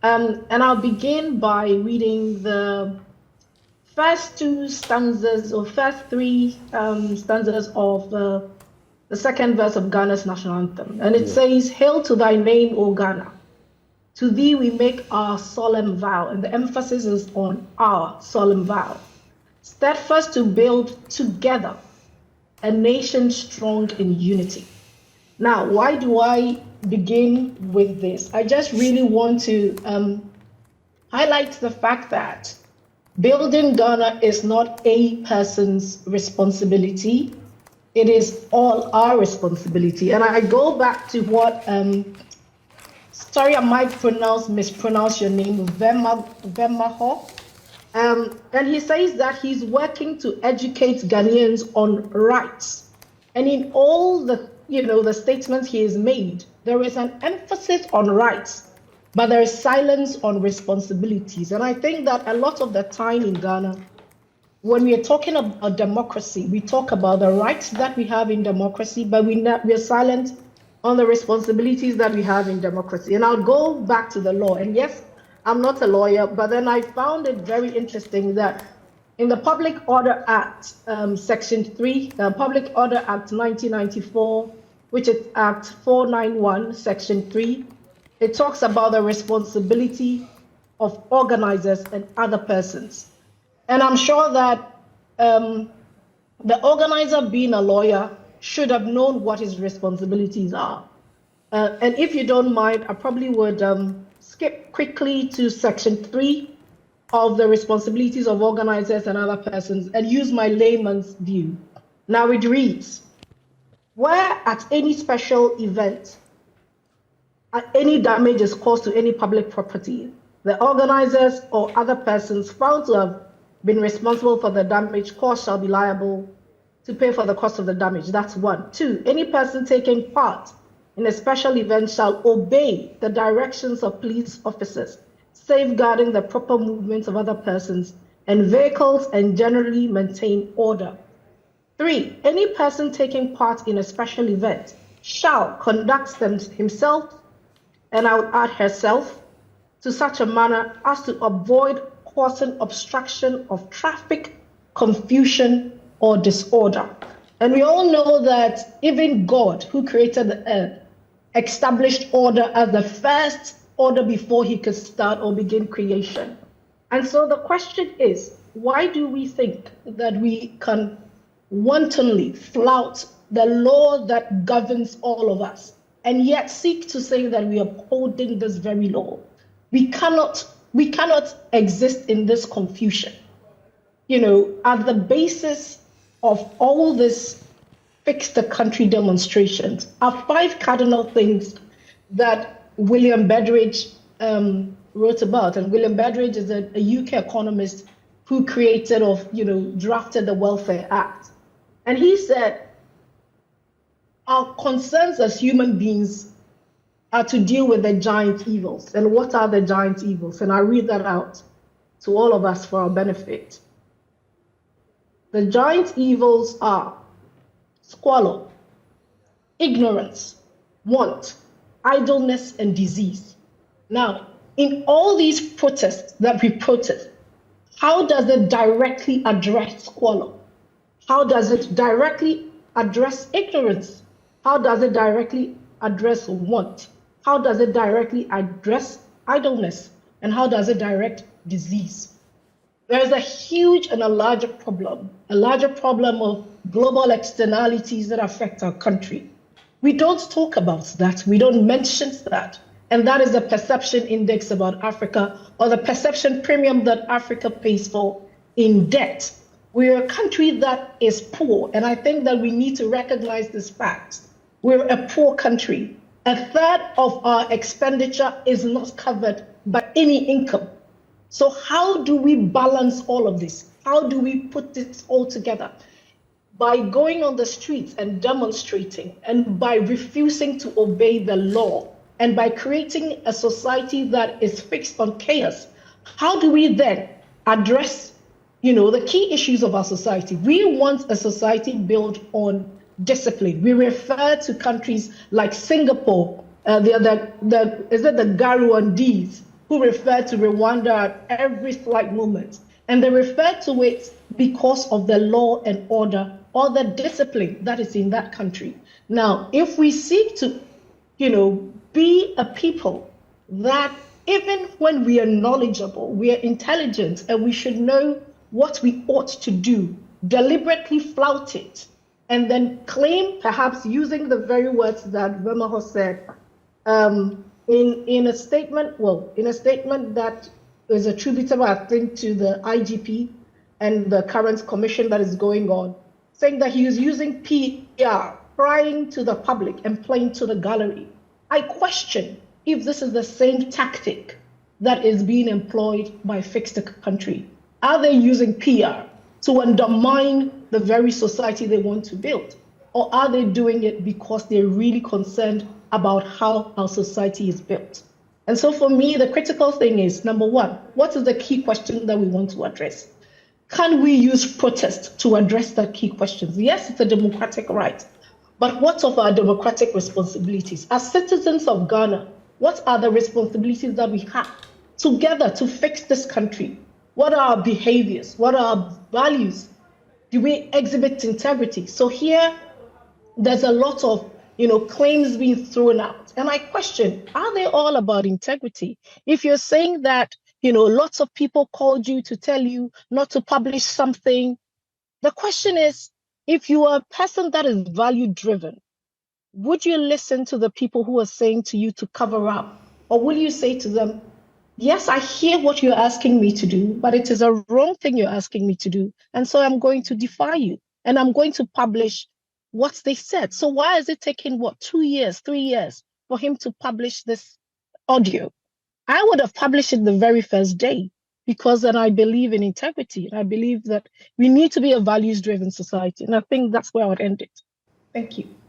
And I'll begin by reading the first two stanzas or first three stanzas of the second verse of Ghana's national anthem. And it says, "Hail to thy name, O Ghana. To thee we make our solemn vow." And the emphasis is on our solemn vow. "Steadfast to build together a nation strong in unity." Now, why do I begin with this? I just really want to highlight the fact that building Ghana is not a person's responsibility. It is all our responsibility. And I go back to what, sorry, I might mispronounce your name, Vormawor. And he says that he's working to educate Ghanaians on rights. And in all the statements he has made, there is an emphasis on rights, but there is silence on responsibilities. And I think that a lot of the time in Ghana, when we are talking about democracy, we talk about the rights that we have in democracy, but we are silent on the responsibilities that we have in democracy. And I'll go back to the law. And yes, I'm not a lawyer, but then I found it very interesting that in the Public Order Act, Section 3, the Public Order Act 1994, which is Act 491, Section 3, it talks about the responsibility of organizers and other persons. And I'm sure that the organizer, being a lawyer, should have known what his responsibilities are. And if you don't mind, I probably would skip quickly to Section 3 of the responsibilities of organizers and other persons and use my layman's view. Now it reads, "Where at any special event, any damage is caused to any public property, the organizers or other persons found to have been responsible for the damage caused shall be liable to pay for the cost of the damage." That's one. Two, any person taking part in a special event shall obey the directions of police officers, safeguarding the proper movements of other persons and vehicles, and generally maintain order. Three, any person taking part in a special event shall conduct himself, and I would add herself, to such a manner as to avoid causing obstruction of traffic, confusion, or disorder. And we all know that even God, who created the earth, established order as the first order before he could start or begin creation. And so the question is, why do we think that we can wantonly flout the law that governs all of us and yet seek to say that we are upholding this very law? We cannot exist in this confusion. At the basis of all this fix the country demonstrations are 5 cardinal things that William Beveridge wrote about. And William Beveridge is a UK economist who drafted the Welfare Act. And he said, our concerns as human beings are to deal with the giant evils. And what are the giant evils? And I read that out to all of us for our benefit. The giant evils are squalor, ignorance, want, idleness, and disease. Now, in all these protests that we protest, how does it directly address squalor? How does it directly address ignorance? How does it directly address want? How does it directly address idleness? And how does it direct disease? There is a huge and a larger problem of global externalities that affect our country. We don't talk about that. We don't mention that. And that is the perception index about Africa, or the perception premium that Africa pays for in debt. We're a country that is poor, and I think that we need to recognize this fact. We're a poor country. A third of our expenditure is not covered by any income. So how do we balance all of this? How do we put this all together? By going on the streets and demonstrating, and by refusing to obey the law, and by creating a society that is fixed on chaos. How do we then address, the key issues of our society? We want a society built on discipline. We refer to countries like Singapore, the Garuandis, who refer to Rwanda at every slight moment. And they refer to it because of the law and order or the discipline that is in that country. Now, if we seek to, be a people that even when we are knowledgeable, we are intelligent, and we should know what we ought to do, deliberately flout it, and then claim, perhaps using the very words that Vormawor said, in a statement that is attributable, I think, to the IGP and the current commission that is going on, saying that he is using PR, prying to the public and playing to the gallery. I question if this is the same tactic that is being employed by Fix the Country. Are they using PR to undermine the very society they want to build? Or are they doing it because they're really concerned about how our society is built? And so for me, the critical thing is, number one, what is the key question that we want to address? Can we use protest to address the key questions? Yes, it's a democratic right, but what of our democratic responsibilities? As citizens of Ghana, what are the responsibilities that we have together to fix this country? What are our behaviors? What are our values? Do we exhibit integrity? So here, there's a lot of claims being thrown out. And I question, are they all about integrity? If you're saying that, lots of people called you to tell you not to publish something, the question is, if you are a person that is value-driven, would you listen to the people who are saying to you to cover up? Or will you say to them, yes, I hear what you're asking me to do, but it is a wrong thing you're asking me to do. And so I'm going to defy you. And I'm going to publish what they said. So why is it taking, 2 years, 3 years for him to publish this audio? I would have published it the very first day, because then I believe in integrity. And I believe that we need to be a values-driven society. And I think that's where I would end it. Thank you.